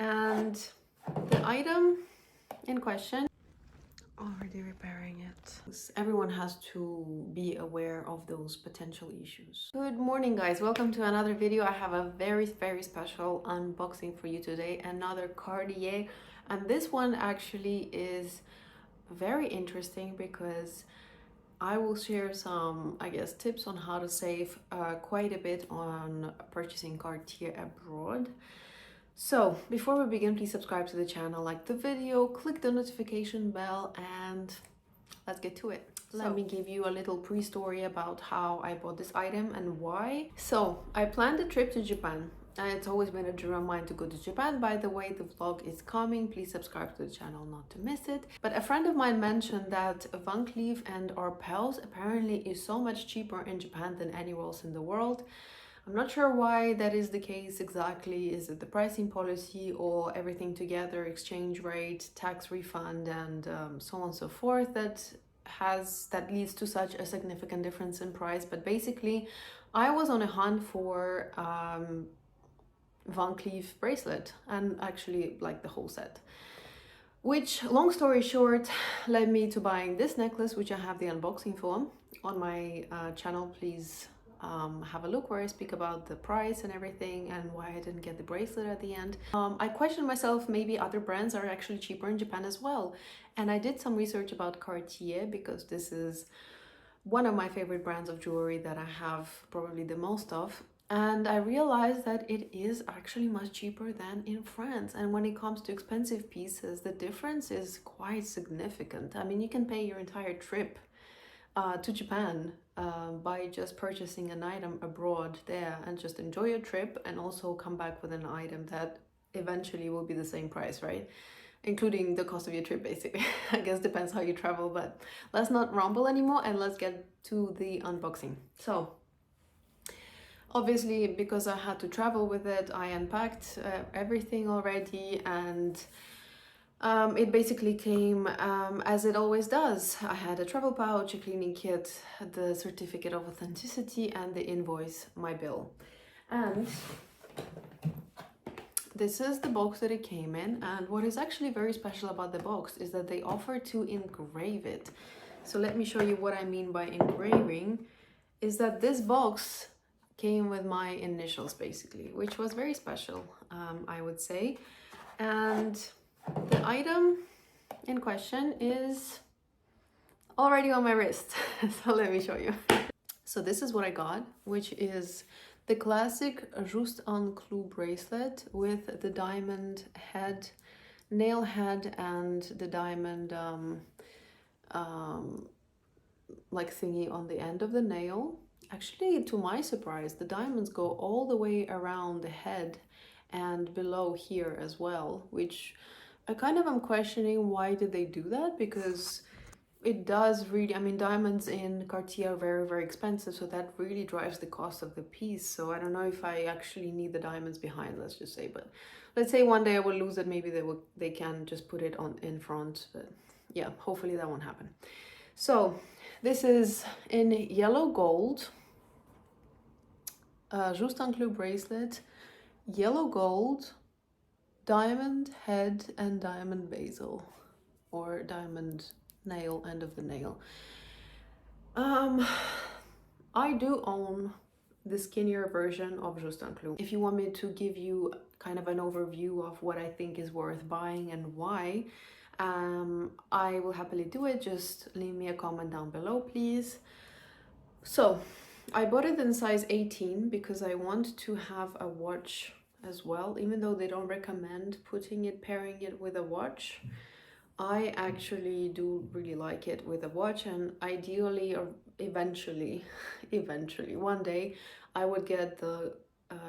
And the item in question, already repairing it. Everyone has to be aware of those potential issues. Good morning, guys. Welcome to another video. I have a very special unboxing for you today. Another Cartier, and this one actually is very interesting because I will share some, I guess, tips on how to save quite a bit on purchasing Cartier abroad. So before we begin, please subscribe to the channel, like the video, click the notification bell, and let's get to it. Let me give you a little pre-story about how I bought this item and why. So I planned a trip to Japan. And it's always been a dream of mine to go to Japan. By the way, the vlog is coming. Please subscribe to the channel not to miss it. But a friend of mine mentioned that Van Cleef and Arpels apparently is so much cheaper in Japan than anywhere else in the world. I'm not sure why that is the case exactly. Is it the pricing policy or everything together, exchange rate, tax refund, and so on and so forth that leads to such a significant difference in price? But basically, I was on a hunt for Van Cleef bracelet, and actually like the whole set, which, long story short, led me to buying this necklace, which I have the unboxing for on my channel. Please have a look where I speak about the price and everything and why I didn't get the bracelet at the end. I questioned myself, maybe other brands are actually cheaper in Japan as well, and I did some research about Cartier because this is one of my favorite brands of jewelry that I have probably the most of. And I realized that it is actually much cheaper than in France. And when it comes to expensive pieces, the difference is quite significant. I mean, you can pay your entire trip to Japan by just purchasing an item abroad there and just enjoy your trip and also come back with an item that eventually will be the same price, right? Including the cost of your trip, basically. I guess depends how you travel, but let's not rumble anymore and let's get to the unboxing. So obviously, because I had to travel with it, I unpacked everything already, and it basically came as it always does. I had a travel pouch, a cleaning kit, the certificate of authenticity, and the invoice, my bill. And this is the box that it came in, and what is actually very special about the box is that they offer to engrave it. So let me show you what I mean by engraving. Is that this box came with my initials, basically, which was very special, I would say. And the item in question is already on my wrist. So let me show you. So this is what I got, which is the classic Juste Clou bracelet with the diamond head, nail head, and the diamond like thingy on the end of the nail. Actually, to my surprise, the diamonds go all the way around the head and below here as well, which I kind of am questioning why did they do that, because it does really, I mean, diamonds in Cartier are very expensive, so that really drives the cost of the piece. So I don't know if I actually need the diamonds behind, let's just say. But let's say one day I will lose it, maybe they can just put it on in front. But yeah, hopefully that won't happen. So this is in yellow gold, Juste Clou bracelet, yellow gold, diamond head, and diamond bezel, or diamond nail, end of the nail. I do own the skinnier version of Juste Clou. If you want me to give you kind of an overview of what I think is worth buying and why, I will happily do it. Just leave me a comment down below, please. So I bought it in size 18 because I want to have a watch as well, even though they don't recommend pairing it with a watch. I actually do really like it with a watch, and ideally, or eventually one day I would get the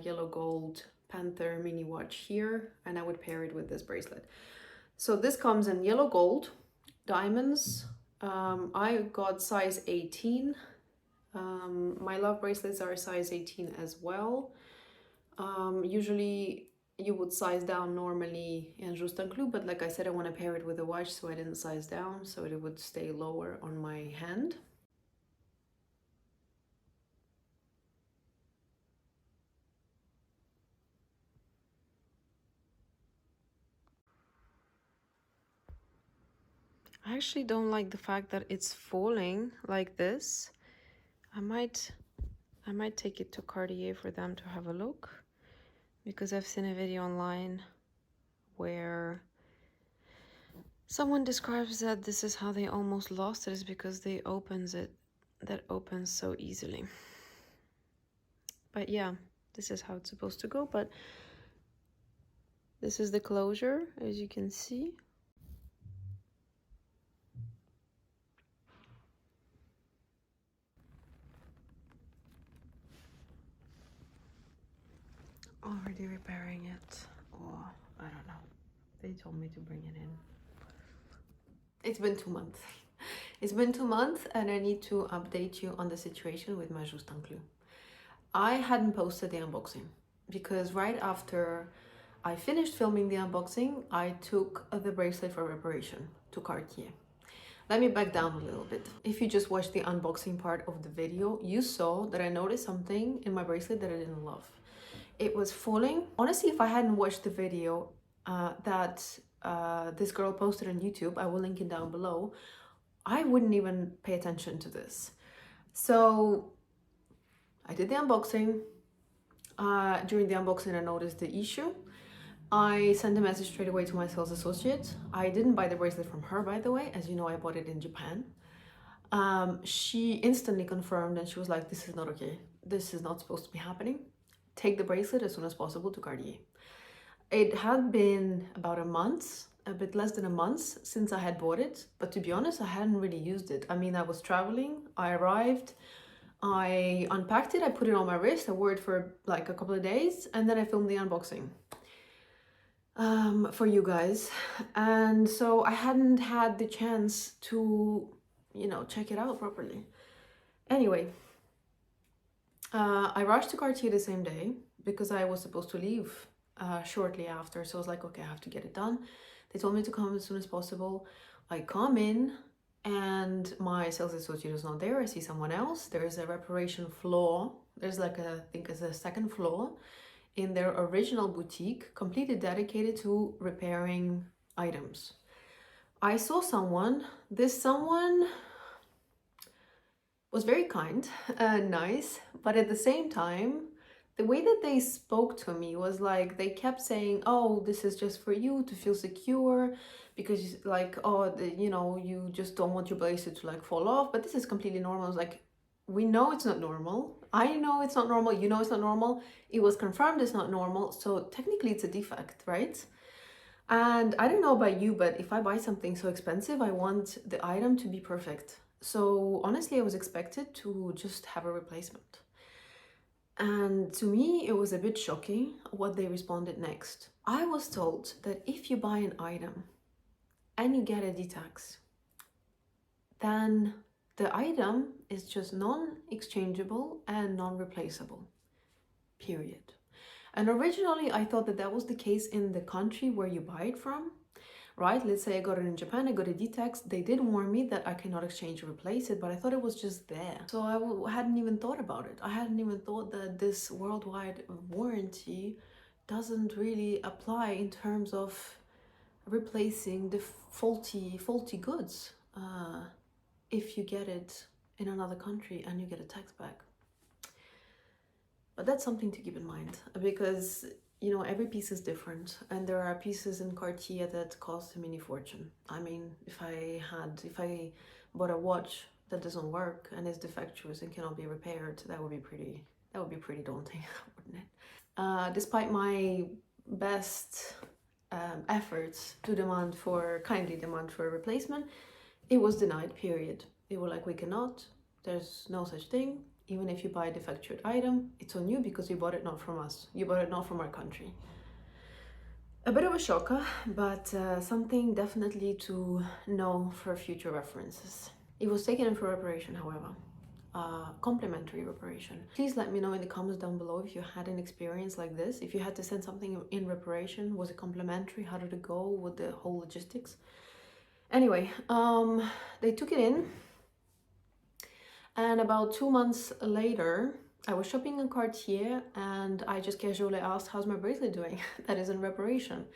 yellow gold Panther mini watch here, and I would pair it with this bracelet. So this comes in yellow gold, diamonds. I got size 18. My love bracelets are size 18 as well. Usually you would size down normally in Juste Clou, but like I said, I want to pair it with a watch, so I didn't size down, so it would stay lower on my hand. I actually don't like the fact that it's falling like this. I might take it to Cartier for them to have a look, because I've seen a video online where someone describes that this is how they almost lost it, is because they opens so easily. But yeah, this is how it's supposed to go. But this is the closure, as you can see. Already repairing it. Oh, I don't know. They told me to bring it in. It's been 2 months. It's been 2 months, and I need to update you on the situation with my Juste and Clou. I hadn't posted the unboxing because right after I finished filming the unboxing, I took the bracelet for reparation to Cartier. Let me back down a little bit. If you just watched the unboxing part of the video, you saw that I noticed something in my bracelet that I didn't love. It was falling. Honestly, if I hadn't watched the video that this girl posted on YouTube, I will link it down below, I wouldn't even pay attention to this. So I did the unboxing. During the unboxing, I noticed the issue. I sent a message straight away to my sales associate. I didn't buy the bracelet from her, by the way. As you know, I bought it in Japan. She instantly confirmed, and she was like, this is not okay. This is not supposed to be happening. Take the bracelet as soon as possible to Cartier. It had been about a month, a bit less than a month since I had bought it. But to be honest, I hadn't really used it. I mean, I was traveling, I arrived, I unpacked it, I put it on my wrist, I wore it for like a couple of days, and then I filmed the unboxing for you guys. And so I hadn't had the chance to, you know, check it out properly. Anyway, I rushed to Cartier the same day because I was supposed to leave shortly after. So I was like, okay, I have to get it done. They told me to come as soon as possible. I come in and my sales associate is not there. I see someone else. There is a reparation floor. There's like a, I think it's a second floor in their original boutique, completely dedicated to repairing items. I saw someone. This someone was very kind and nice, but at the same time, the way that they spoke to me was like, they kept saying, oh, this is just for you to feel secure, because like, oh, you know, you just don't want your bracelet to like fall off, but this is completely normal. I was like, we know it's not normal. I know it's not normal. You know it's not normal. It was confirmed it's not normal. So technically it's a defect, right? And I don't know about you, but if I buy something so expensive, I want the item to be perfect. So honestly, I was expected to just have a replacement. And to me, it was a bit shocking what they responded next. I was told that if you buy an item and you get a detax, then the item is just non-exchangeable and non-replaceable, period. And originally, I thought that that was the case in the country where you buy it from, right? Let's say I got it in Japan, I got a detax. They did warn me that I cannot exchange or replace it, but I thought it was just there. So I hadn't even thought about it. I hadn't even thought that this worldwide warranty doesn't really apply in terms of replacing the faulty goods if you get it in another country and you get a tax back. But that's something to keep in mind, because you know, every piece is different, and there are pieces in Cartier that cost a mini fortune. I mean, if I bought a watch that doesn't work and is defectuous and cannot be repaired, that would be pretty daunting, wouldn't it? Despite my best efforts to kindly demand for a replacement, it was denied, period. They were like, we cannot, there's no such thing. Even if you buy a defectuous item, it's on you because you bought it not from us. You bought it not from our country. A bit of a shocker, but something definitely to know for future references. It was taken in for reparation, however. Complimentary reparation. Please let me know in the comments down below if you had an experience like this. If you had to send something in reparation, was it complimentary? How did it go with the whole logistics? Anyway, they took it in. And about 2 months later, I was shopping in Cartier and I just casually asked, how's my bracelet doing? That is in reparation.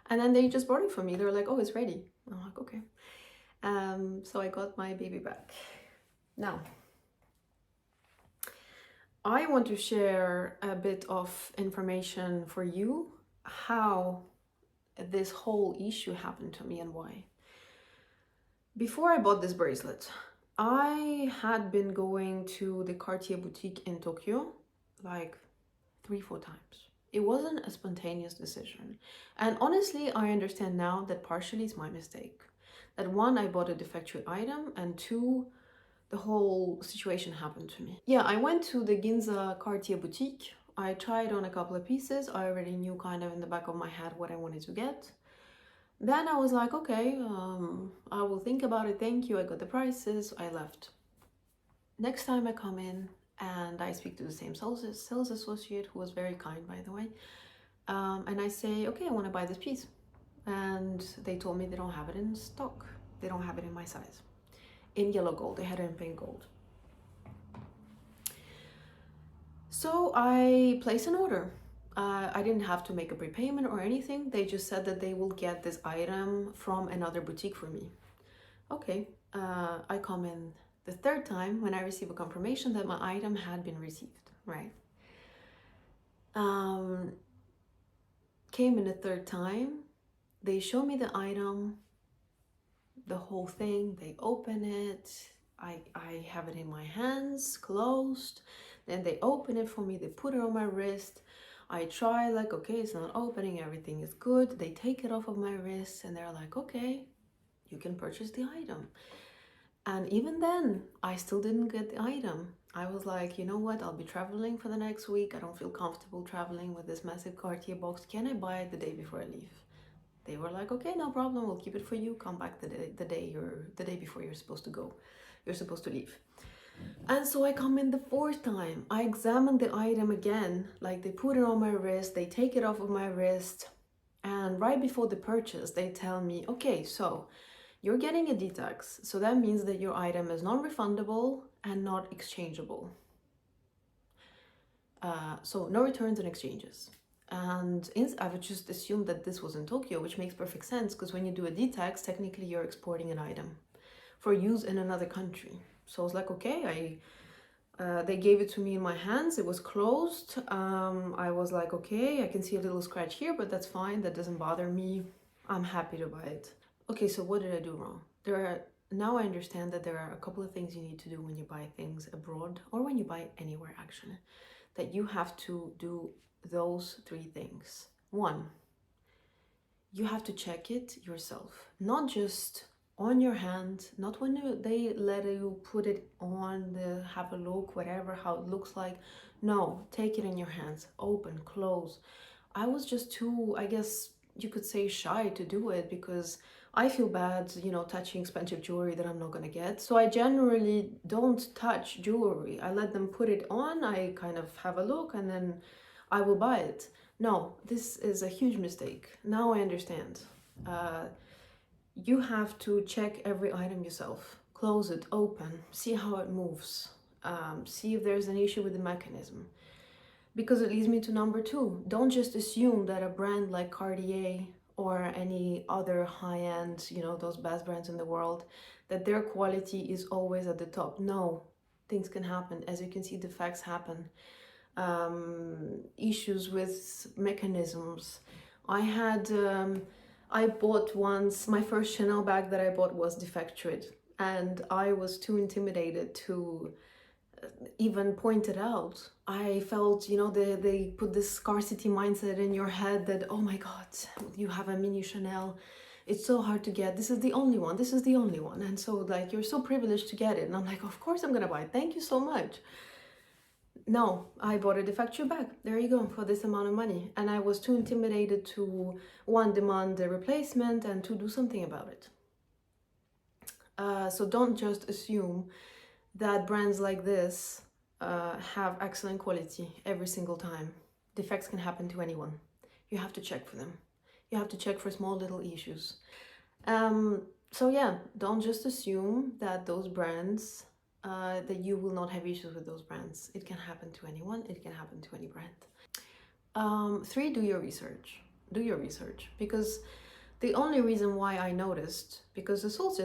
And then they just brought it for me. They were like, oh, it's ready. I'm like, okay. So I got my baby back. Now, I want to share a bit of information for you, how this whole issue happened to me and why. Before I bought this bracelet, I had been going to the Cartier boutique in Tokyo like 3-4 times. It wasn't a spontaneous decision. And honestly, I understand now that partially it's my mistake. That one, I bought a defective item, and two, the whole situation happened to me. Yeah, I went to the Ginza Cartier boutique. I tried on a couple of pieces. I already knew kind of in the back of my head what I wanted to get. Then I was like, okay, I will think about it. Thank you. I got the prices. I left. Next time I come in and I speak to the same sales associate, who was very kind, by the way, and I say, okay, I want to buy this piece. And they told me they don't have it in stock. They don't have it in my size. In yellow gold. They had it in pink gold. So I placed an order. I didn't have to make a prepayment or anything. They just said that they will get this item from another boutique for me. Okay, I come in the third time when I receive a confirmation that my item had been received, right? Came in the third time. They show me the item, the whole thing. They open it. I have it in my hands, closed. Then they open it for me. They put it on my wrist. I try, like, okay, it's not opening, everything is good. They take it off of my wrist and they're like, okay, you can purchase the item. And even then, I still didn't get the item. I was like, you know what, I'll be traveling for the next week. I don't feel comfortable traveling with this massive Cartier box. Can I buy it the day before I leave? They were like, okay, no problem, we'll keep it for you. Come back the day before you're supposed to go. You're supposed to leave. And so I come in the fourth time. I examine the item again, like they put it on my wrist, they take it off of my wrist, and right before the purchase, they tell me, okay, so you're getting a detax, so that means that your item is non-refundable and not exchangeable. So no returns and exchanges. And I would just assume that this was in Tokyo, which makes perfect sense, because when you do a detax, technically you're exporting an item for use in another country. So I was like, okay, they gave it to me in my hands. It was closed. I was like, okay, I can see a little scratch here, but that's fine. That doesn't bother me. I'm happy to buy it. Okay, so what did I do wrong? Now I understand that there are a couple of things you need to do when you buy things abroad, or when you buy anywhere actually, that you have to do those 3 things. 1, you have to check it yourself, not just on your hand, not when they let you put it on, have a look, whatever, how it looks like. No, take it in your hands, open, close. I was just too, I guess you could say, shy to do it, because I feel bad, touching expensive jewelry that I'm not gonna get. So I generally don't touch jewelry. I let them put it on, I kind of have a look, and then I will buy it. No, this is a huge mistake. Now I understand. You have to check every item yourself. Close it, open, see how it moves, see if there's an issue with the mechanism. Because it leads me to number 2. Don't just assume that a brand like Cartier or any other high-end, those best brands in the world, that their quality is always at the top. No, things can happen. As you can see, defects happen. Issues with mechanisms. I bought once, my first Chanel bag that I bought was defectured, and I was too intimidated to even point it out. I felt, they put this scarcity mindset in your head that, oh my God, you have a mini Chanel. It's so hard to get. This is the only one. This is the only one. And so, like, you're so privileged to get it. And I'm like, of course I'm going to buy it. Thank you so much. No, I bought a defectured bag. There you go, for this amount of money. And I was too intimidated to, 1, demand a replacement, and 2, do something about it. So don't just assume that brands like this have excellent quality every single time. Defects can happen to anyone. You have to check for them. You have to check for small little issues. So yeah, don't just assume that those brands, that you will not have issues with those brands. It can happen to anyone. It can happen to any brand. 3, do your research. Do your research, because The only reason why I noticed, because the sales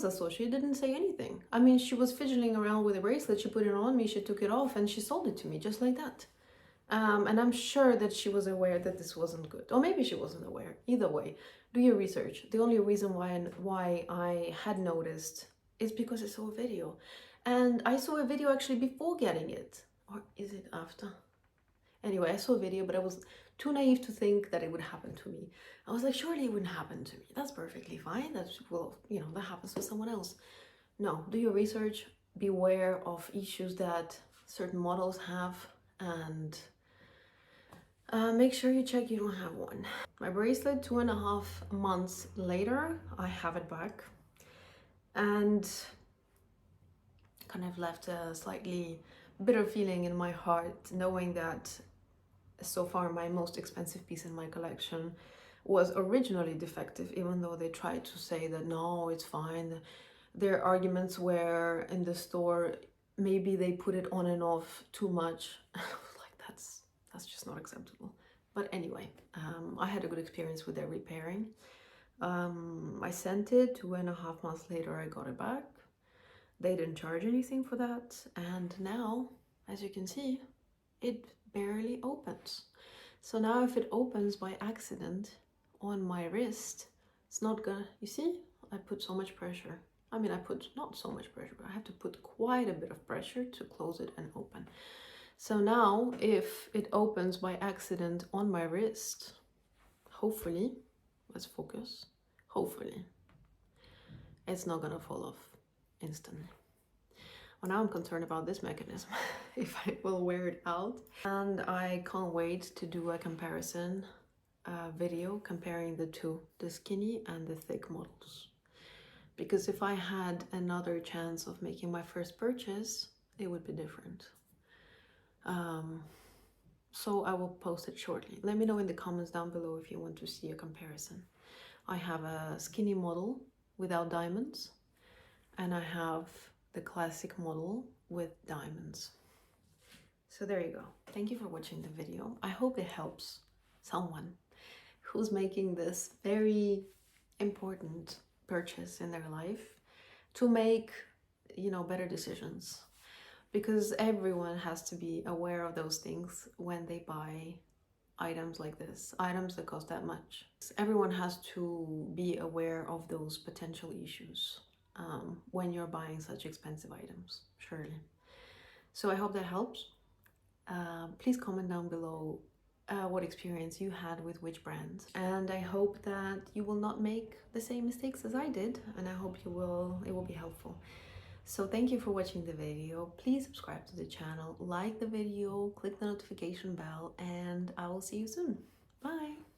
associate didn't say anything. I mean, she was fidgeting around with the bracelet, she put it on me, she took it off, and she sold it to me just like that. And I'm sure that she was aware that this wasn't good. Or maybe she wasn't aware. Either way, do your research. The only reason why I had noticed is because I saw a video. And I saw a video actually before getting it. Or is it after? Anyway, I saw a video, but I was too naive to think that it would happen to me. I was like, surely it wouldn't happen to me. That's perfectly fine. That's, well, you know, that happens to someone else. No, do your research. Beware of issues that certain models have, and make sure you check you don't have one. My bracelet, 2.5 months later, I have it back, and kind of left a slightly bitter feeling in my heart, knowing that so far my most expensive piece in my collection was originally defective, even though they tried to say that no, it's fine. Their arguments were in the store, maybe they put it on and off too much. I was like, that's just not acceptable. But anyway, I had a good experience with their repairing. I sent it, 2.5 months later I got it back. They didn't charge anything for that, and now, as you can see, it barely opens. So now if it opens by accident on my wrist, it's not gonna, you see, I put so much pressure. I mean, I put not so much pressure, but I have to put quite a bit of pressure to close it and open. So now if it opens by accident on my wrist, hopefully, let's focus, hopefully, it's not gonna fall off instantly. Well, now I'm concerned about this mechanism, if I will wear it out. And I can't wait to do a comparison video comparing the two, the skinny and the thick models. Because if I had another chance of making my first purchase, it would be different. So I will post it shortly. Let me know in the comments down below if you want to see a comparison. I have a skinny model without diamonds, and I have the classic model with diamonds. So there you go. Thank you for watching the video. I hope it helps someone who's making this very important purchase in their life to make, you know, better decisions. Because everyone has to be aware of those things when they buy items like this, items that cost that much. Everyone has to be aware of those potential issues when you're buying such expensive items, surely. So I hope that helps. Please comment down below what experience you had with which brand, and I hope that you will not make the same mistakes as I did, and I hope it will be helpful. So thank you for watching the video. Please subscribe to the channel, like the video, click the notification bell, and I will see you soon. Bye!